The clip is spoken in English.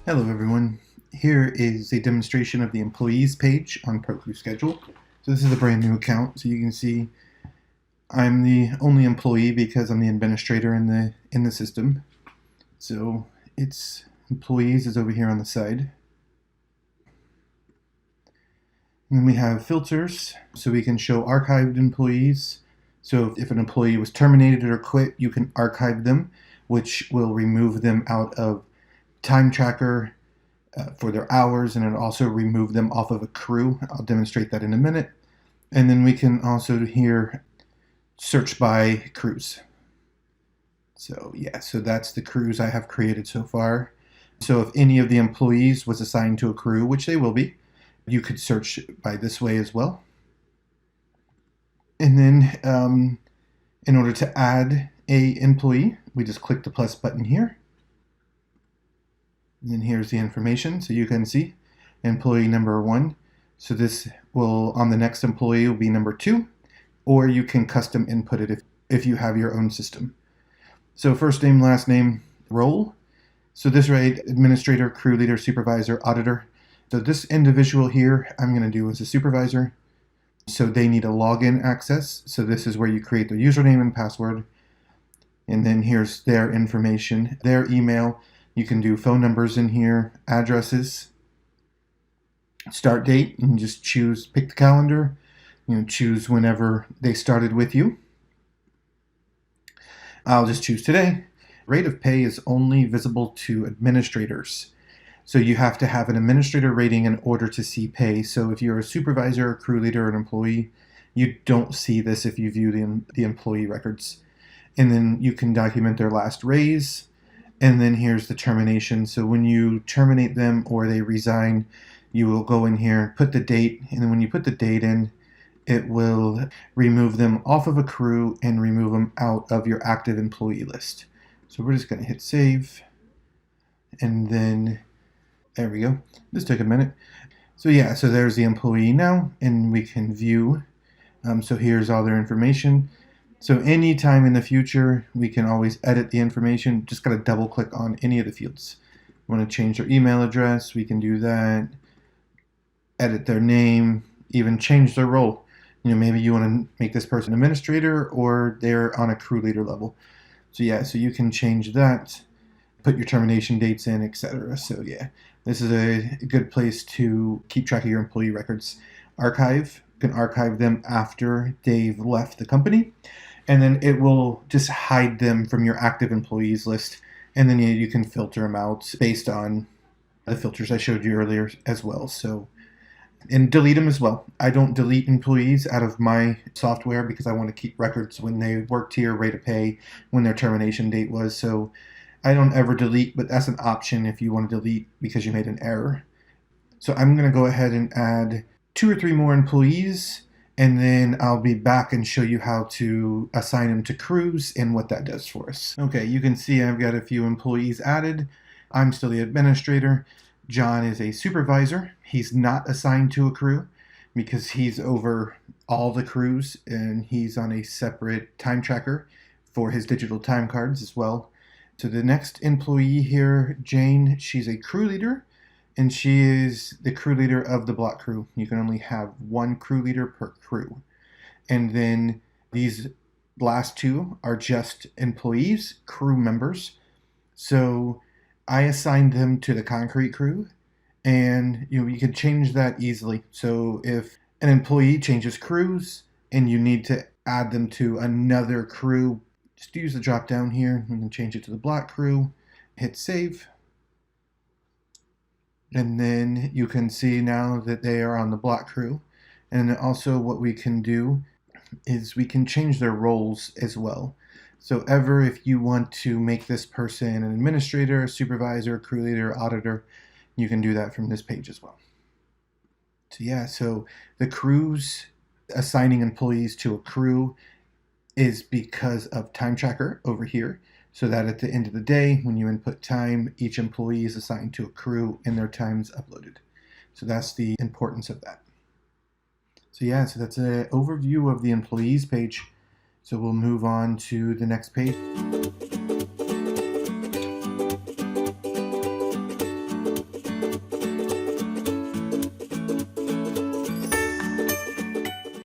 Hello everyone. Here is a demonstration of the employees page on ProCrew Schedule. So this is a brand new account, so you can see I'm the only employee because I'm the administrator in the system. So its employees is over here on the side. And then we have filters, so we can show archived employees. So if an employee was terminated or quit, you can archive them, which will remove them out of time tracker for their hours, and it'll also remove them off of a crew. I'll demonstrate that in a minute. And then we can also here search by crews. So yeah, so that's the crews I have created so far. So if any of the employees was assigned to a crew, which they will be, you could search by this way as well. And then in order to add a employee, we just click the plus button here. And then here's the information, so you can see employee number 1. So this will, on the next employee, will be number 2, or you can custom input it if you have your own system. So first name, last name, role. So this right, administrator, crew leader, supervisor, auditor. So this individual here, I'm going to do as a supervisor. So they need a login access. So this is where you create their username and password. And then here's their information, their email. You can do phone numbers in here, addresses, start date, and just pick the calendar, choose whenever they started with you. I'll just choose today. Rate of pay is only visible to administrators. So you have to have an administrator rating in order to see pay. So if you're a supervisor, a crew leader, or an employee, you don't see this if you view the employee records. And then you can document their last raise. And then here's the termination. So when you terminate them or they resign, you will go in here, put the date, and then when you put the date in, it will remove them off of a crew and remove them out of your active employee list. So we're just going to hit save. And then, there we go. This took a minute. So yeah, so there's the employee now, and we can view. So here's all their information. So anytime in the future, we can always edit the information. Just got to double click on any of the fields. Want to change their email address, we can do that. Edit their name, even change their role. Maybe you want to make this person administrator or they're on a crew leader level. So yeah, so you can change that, put your termination dates in, etc. So yeah, this is a good place to keep track of your employee records. Archive, you can archive them after they've left the company. And then it will just hide them from your active employees list. And then you can filter them out based on the filters I showed you earlier as well. So, and delete them as well. I don't delete employees out of my software because I want to keep records when they worked here, rate of pay, when their termination date was. So I don't ever delete, but that's an option if you want to delete because you made an error. So I'm going to go ahead and add 2 or 3 more employees. And then I'll be back and show you how to assign them to crews and what that does for us. Okay, you can see I've got a few employees added. I'm still the administrator. John is a supervisor. He's not assigned to a crew because he's over all the crews and he's on a separate time tracker for his digital time cards as well. So the next employee here, Jane, she's a crew leader. And she is the crew leader of the block crew. You can only have 1 crew leader per crew. And then these last 2 are just employees, crew members. So I assigned them to the concrete crew. And you can change that easily. So if an employee changes crews and you need to add them to another crew, just use the drop down here. You can change it to the block crew, hit save. And then you can see now that they are on the block crew. And also what we can do is we can change their roles as well. So if you want to make this person an administrator, a supervisor, crew leader, auditor, you can do that from this page as well. So yeah, so the crews, assigning employees to a crew is because of time tracker over here. So that at the end of the day, when you input time, each employee is assigned to a crew and their time's uploaded. So that's the importance of that. So yeah, so that's an overview of the employees page. So we'll move on to the next page.